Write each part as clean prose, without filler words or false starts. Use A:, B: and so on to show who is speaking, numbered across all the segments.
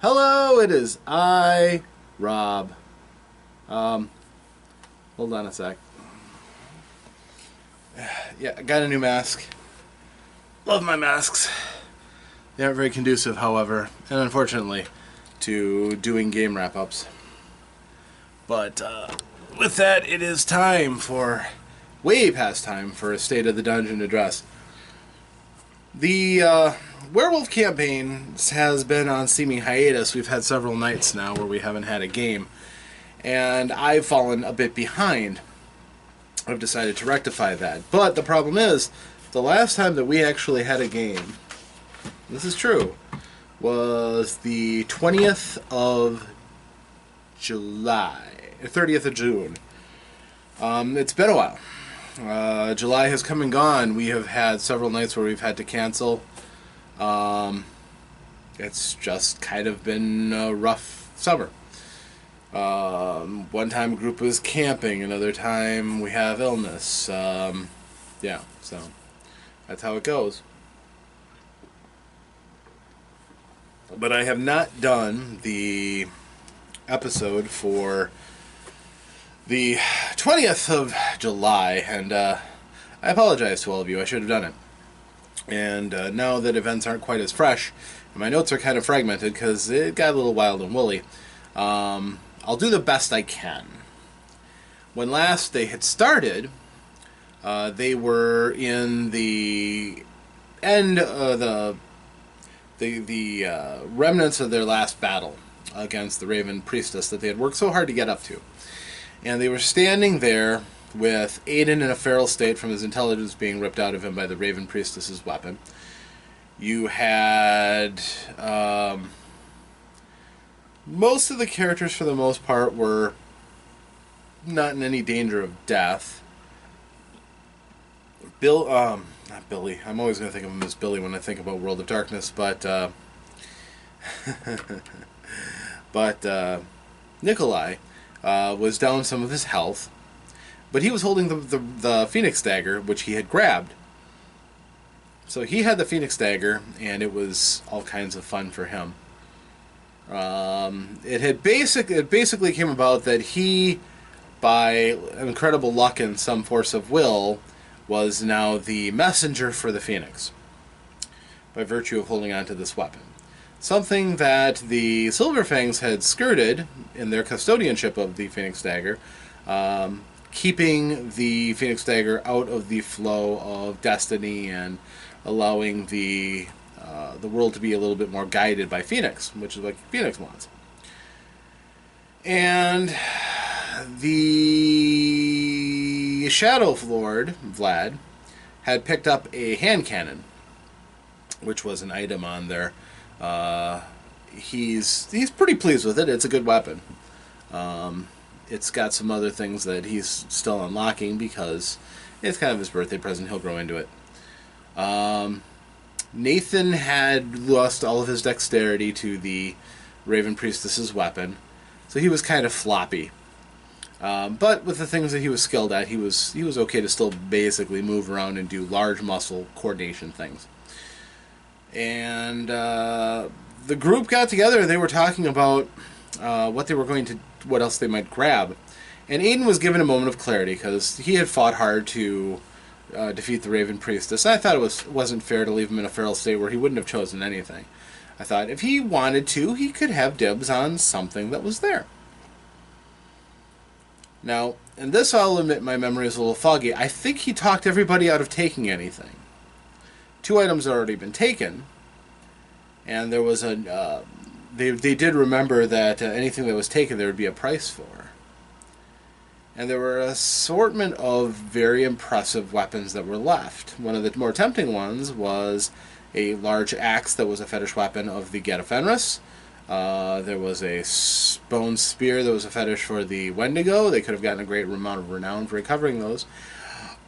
A: Hello, it is I, Rob. Hold on a sec. Yeah, I got a new mask. Love my masks. They aren't very conducive, however, and unfortunately, to doing game wrap-ups. But with that, it is time for, way past time, for a State of the Dungeon address. The Werewolf campaign has been on seeming hiatus. We've had several nights now where we haven't had a game, and I've fallen a bit behind. I've decided to rectify that. But the problem is, the last time that we actually had a game, this is true, was the 20th of July, 30th of June. It's been a while. July has come and gone. We have had several nights where we've had to cancel. It's just kind of been a rough summer. One time a group was camping, another time we have illness. Yeah, so that's how it goes. But I have not done the episode for the 20th of July, and I apologize to all of you. I should have done it. And now that events aren't quite as fresh, and my notes are kind of fragmented because it got a little wild and woolly, I'll do the best I can. When last they had started, they were in the end of the remnants of their last battle against the Raven Priestess that they had worked so hard to get up to. And they were standing there with Aiden in a feral state from his intelligence being ripped out of him by the Raven Priestess's weapon. You had most of the characters, for the most part, were not in any danger of death. Not Billy. I'm always going to think of him as Billy when I think about World of Darkness, but Nikolai was down some of his health, but he was holding the Phoenix Dagger, which he had grabbed. So he had the Phoenix Dagger, and it was all kinds of fun for him. It basically came about that he, by incredible luck and some force of will, was now the messenger for the Phoenix, by virtue of holding on to this weapon. Something that the Silverfangs had skirted in their custodianship of the Phoenix Dagger, keeping the Phoenix Dagger out of the flow of destiny and allowing the world to be a little bit more guided by Phoenix, which is what Phoenix wants. And the Shadow Lord, Vlad, had picked up a hand cannon, which was an item on there. He's pretty pleased with it. It's a good weapon. It's got some other things that he's still unlocking because it's kind of his birthday present. He'll grow into it. Nathan had lost all of his dexterity to the Raven Priestess's weapon, so he was kind of floppy. But with the things that he was skilled at, he was okay to still basically move around and do large muscle coordination things. And the group got together and they were talking about what else they might grab. And Aiden was given a moment of clarity because he had fought hard to defeat the Raven Priestess. I thought it wasn't fair to leave him in a feral state where he wouldn't have chosen anything. I thought if he wanted to, he could have dibs on something that was there. Now, and this I'll admit my memory is a little foggy, I think he talked everybody out of taking anything. 2 items had already been taken, and there was they did remember that anything that was taken there would be a price for. And there were an assortment of very impressive weapons that were left. One of the more tempting ones was a large axe that was a fetish weapon of the Geta Fenris. There was a bone spear that was a fetish for the Wendigo. They could have gotten a great amount of renown for recovering those.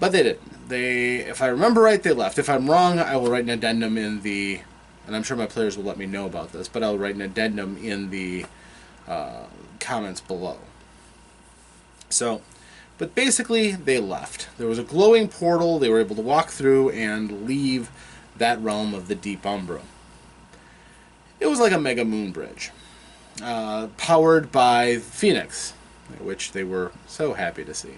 A: But they didn't. If I remember right, they left. If I'm wrong, I will write an addendum in the... And I'm sure my players will let me know about this, but I'll write an addendum in the comments below. So, but basically, they left. There was a glowing portal they were able to walk through and leave that realm of the Deep Umbra. It was like a mega moon bridge, powered by Phoenix, which they were so happy to see.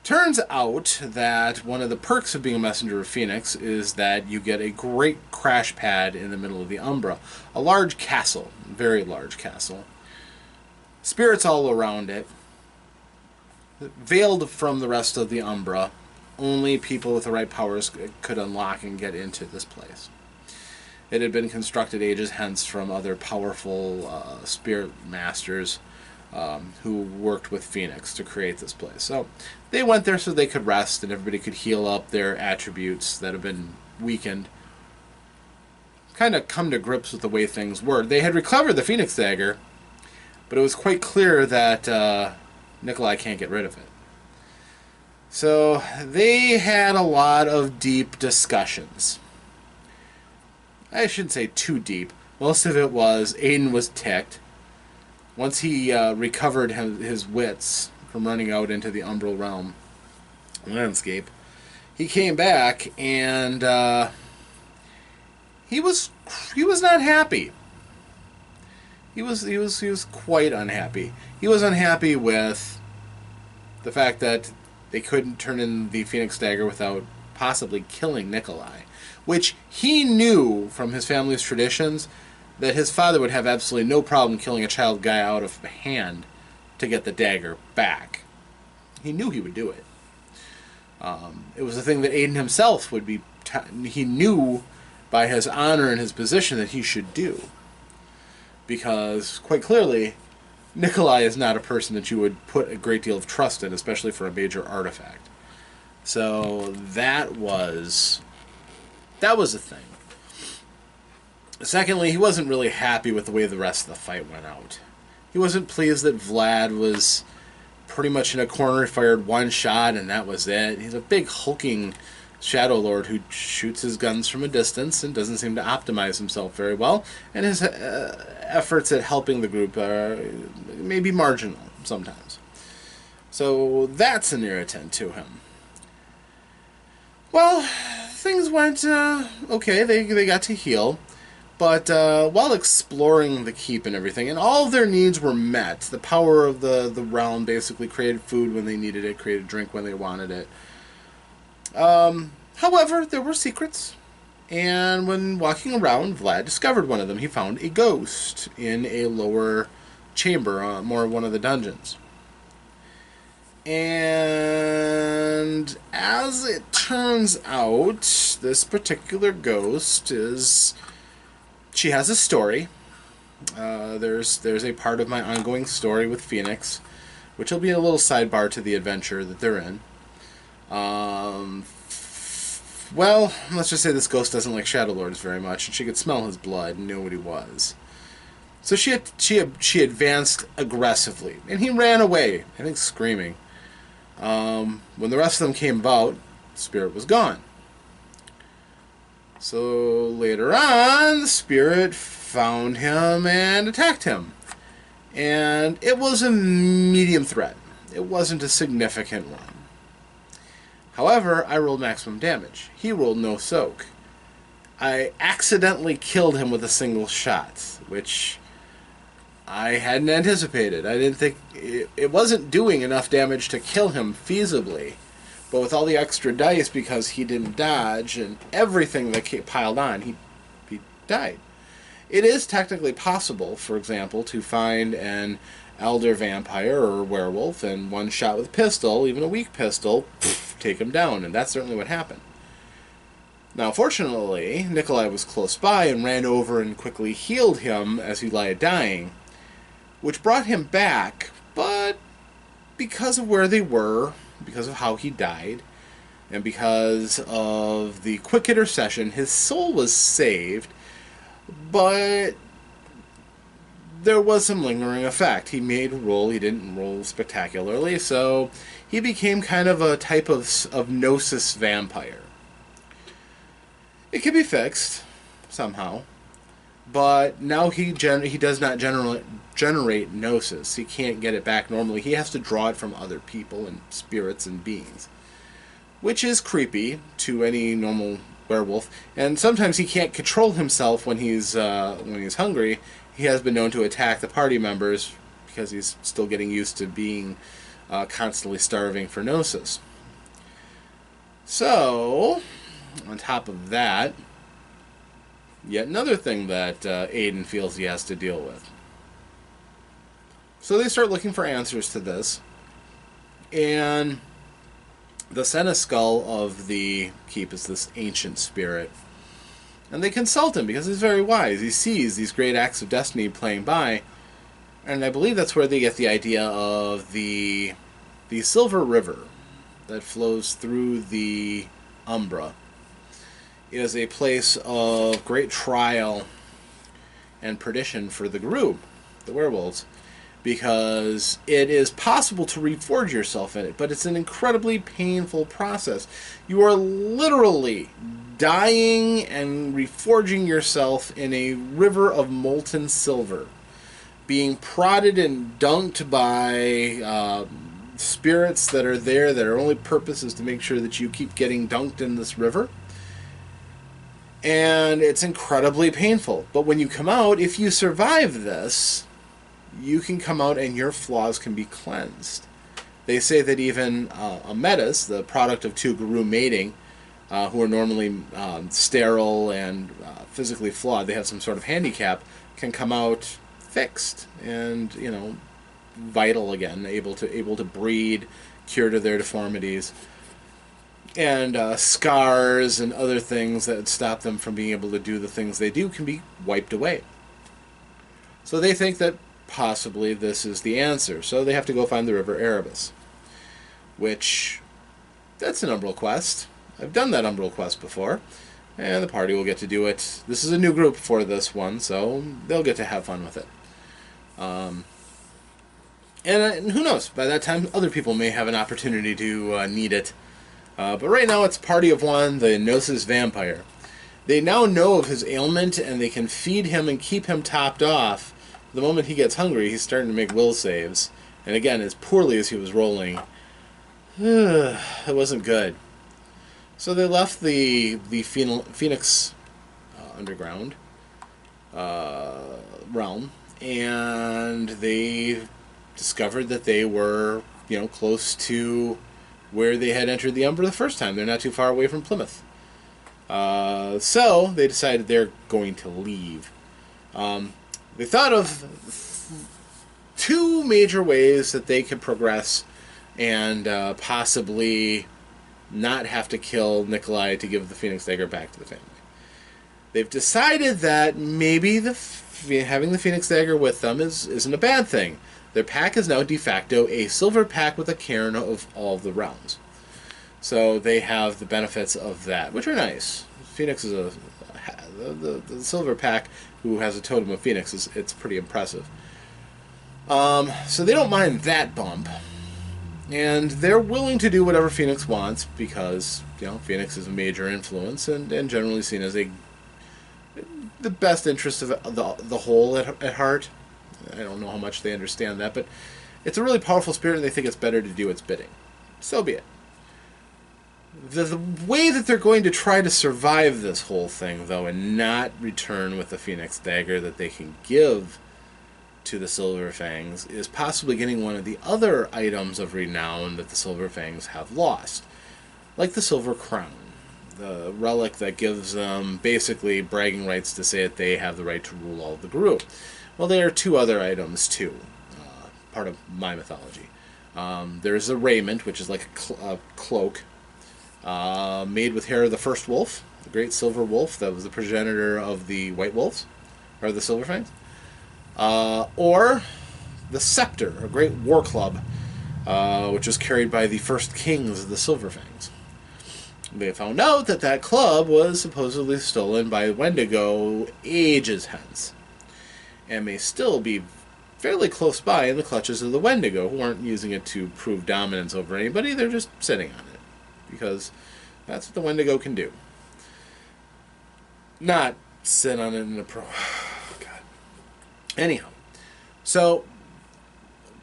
A: Turns out that one of the perks of being a messenger of Phoenix is that you get a great crash pad in the middle of the Umbra. A large castle, very large castle. Spirits all around it. Veiled from the rest of the Umbra. Only people with the right powers could unlock and get into this place. It had been constructed ages hence from other powerful spirit masters who worked with Phoenix to create this place. So they went there so they could rest and everybody could heal up their attributes that have been weakened. Kind of come to grips with the way things were. They had recovered the Phoenix Dagger, but it was quite clear that Nikolai can't get rid of it. So they had a lot of deep discussions. I shouldn't say too deep. Most of it was Aiden was ticked. Once he recovered his wits from running out into the umbral realm landscape, he came back and he was not happy. He was quite unhappy. He was unhappy with the fact that they couldn't turn in the Phoenix Dagger without possibly killing Nikolai, which he knew from his family's traditions that his father would have absolutely no problem killing a child guy out of hand to get the dagger back. He knew he would do it. It was a thing that Aiden himself would be... he knew by his honor and his position that he should do. Because, quite clearly, Nikolai is not a person that you would put a great deal of trust in, especially for a major artifact. So that was a thing. Secondly, he wasn't really happy with the way the rest of the fight went out. He wasn't pleased that Vlad was pretty much in a corner. He fired one shot and that was it. He's a big hulking Shadow Lord who shoots his guns from a distance and doesn't seem to optimize himself very well. And his efforts at helping the group are maybe marginal sometimes. So that's an irritant to him. Well, things went okay. They got to heal. But while exploring the keep and everything, and all of their needs were met, the power of the realm basically created food when they needed it, created drink when they wanted it. However, there were secrets, and when walking around, Vlad discovered one of them. He found a ghost in a lower chamber, more one of the dungeons. And as it turns out, this particular ghost is... she has a story. There's a part of my ongoing story with Phoenix, which will be a little sidebar to the adventure that they're in. Well, let's just say this ghost doesn't like Shadow Lords very much, and she could smell his blood and knew what he was. So she advanced aggressively, and he ran away, I think screaming. When the rest of them came about, the spirit was gone. So later on, the spirit found him and attacked him. And it was a medium threat. It wasn't a significant one. However, I rolled maximum damage. He rolled no soak. I accidentally killed him with a single shot, which I hadn't anticipated. I didn't think... it wasn't doing enough damage to kill him feasibly. But with all the extra dice, because he didn't dodge, and everything that piled on, he died. It is technically possible, for example, to find an elder vampire or werewolf, and one shot with a pistol, even a weak pistol, take him down, and that's certainly what happened. Now, fortunately, Nikolai was close by and ran over and quickly healed him as he lay dying, which brought him back, but because of where they were... because of how he died, and because of the quick intercession, his soul was saved, but there was some lingering effect. He made a roll, he didn't roll spectacularly, so he became kind of a type of gnosis vampire. It can be fixed, somehow, but now he does not generate gnosis. He can't get it back normally. He has to draw it from other people and spirits and beings, which is creepy to any normal werewolf, and sometimes he can't control himself when he's hungry. He has been known to attack the party members because he's still getting used to being constantly starving for gnosis. So, on top of that, yet another thing that Aiden feels he has to deal with. So they start looking for answers to this, and the Seneskull of the keep is this ancient spirit. And they consult him because he's very wise. He sees these great acts of destiny playing by, and I believe that's where they get the idea of the Silver River that flows through the Umbra is a place of great trial and perdition for the group, the werewolves, because it is possible to reforge yourself in it, but it's an incredibly painful process. You are literally dying and reforging yourself in a river of molten silver, being prodded and dunked by spirits that are there, their only purpose is to make sure that you keep getting dunked in this river. And it's incredibly painful. But when you come out, if you survive this, you can come out and your flaws can be cleansed. They say that even a metis, the product of two guru mating, who are normally sterile and physically flawed, they have some sort of handicap, can come out fixed and, you know, vital again, able to breed, cured of their deformities, and scars and other things that stop them from being able to do the things they do can be wiped away. So they think that possibly this is the answer. So they have to go find the River Erebus, which, that's an Umbral quest. I've done that Umbral quest before, and the party will get to do it. This is a new group for this one, so they'll get to have fun with it. And who knows, by that time other people may have an opportunity to need it. But right now it's party of one, the Gnosis vampire. They now know of his ailment, and they can feed him and keep him topped off. The moment he gets hungry, he's starting to make will saves. And again, as poorly as he was rolling, it wasn't good. So they left the Phoenix underground realm, and they discovered that they were, you know, close to where they had entered the Umbra the first time. They're not too far away from Plymouth. So they decided they're going to leave. They thought of two major ways that they could progress and possibly not have to kill Nikolai to give the Phoenix Dagger back to the family. They've decided that maybe having the Phoenix Dagger with them isn't a bad thing. Their pack is now de facto a silver pack with a cairn of all the realms. So they have the benefits of that, which are nice. Phoenix is the silver pack who has a totem of Phoenix. It's pretty impressive. So they don't mind that bump. And they're willing to do whatever Phoenix wants because, you know, Phoenix is a major influence and generally seen as the best interest of the whole at heart. I don't know how much they understand that, but it's a really powerful spirit and they think it's better to do its bidding. So be it. The way that they're going to try to survive this whole thing, though, and not return with the Phoenix Dagger that they can give to the Silver Fangs, is possibly getting one of the other items of renown that the Silver Fangs have lost, like the Silver Crown, the relic that gives them basically bragging rights to say that they have the right to rule all the group. Well, there are two other items, too, part of my mythology. There's a raiment, which is like a cloak, made with hair of the first wolf, the great silver wolf that was the progenitor of the white wolves, or the Silver Fangs. Or the scepter, a great war club, which was carried by the first kings of the Silver Fangs. They found out that that club was supposedly stolen by Wendigo ages hence, and may still be fairly close by in the clutches of the Wendigo, who aren't using it to prove dominance over anybody, they're just sitting on it, because that's what the Wendigo can do. Not sit on it in a God. Anyhow, so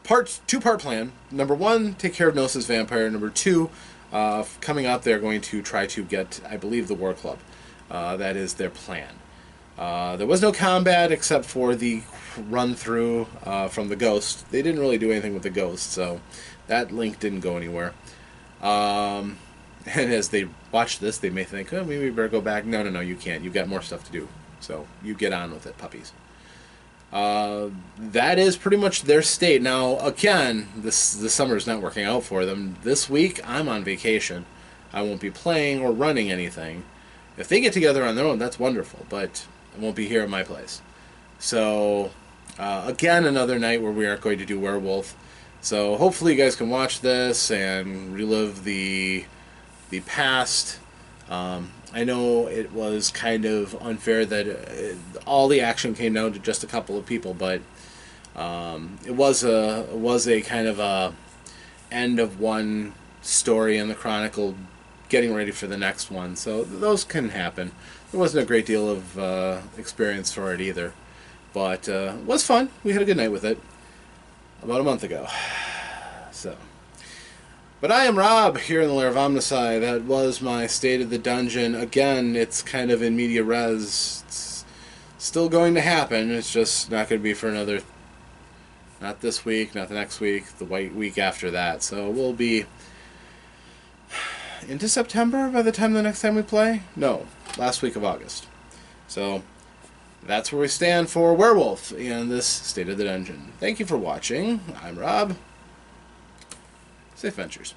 A: two-part plan. Number one, take care of Gnosis Vampire. Number two, coming up, they're going to try to get, I believe, the War Club. That is their plan. There was no combat except for the run through from the ghost. They didn't really do anything with the ghost, so that link didn't go anywhere. And as they watch this, they may think, oh, maybe we better go back. No, no, no, you can't. You've got more stuff to do. So you get on with it, puppies. That is pretty much their state. Now, again, the summer is not working out for them. This week, I'm on vacation. I won't be playing or running anything. If they get together on their own, that's wonderful, but I won't be here at my place. So, again, another night where we aren't going to do Werewolf. So hopefully you guys can watch this and relive the past. I know it was kind of unfair that all the action came down to just a couple of people, but it was a kind of a end of one story in the chronicle, getting ready for the next one. So those can happen. There wasn't a great deal of experience for it either, but it was fun. We had a good night with it about a month ago. So. But I am Rob, here in the lair of OmnusI. That was my State of the Dungeon. Again, it's kind of in media res. It's still going to happen. It's just not going to be for another... Not this week, not the next week, the week after that. So we'll be into September by the time the next time we play? No, last week of August. So that's where we stand for Werewolf in this State of the Dungeon. Thank you for watching. I'm Rob. Safe ventures.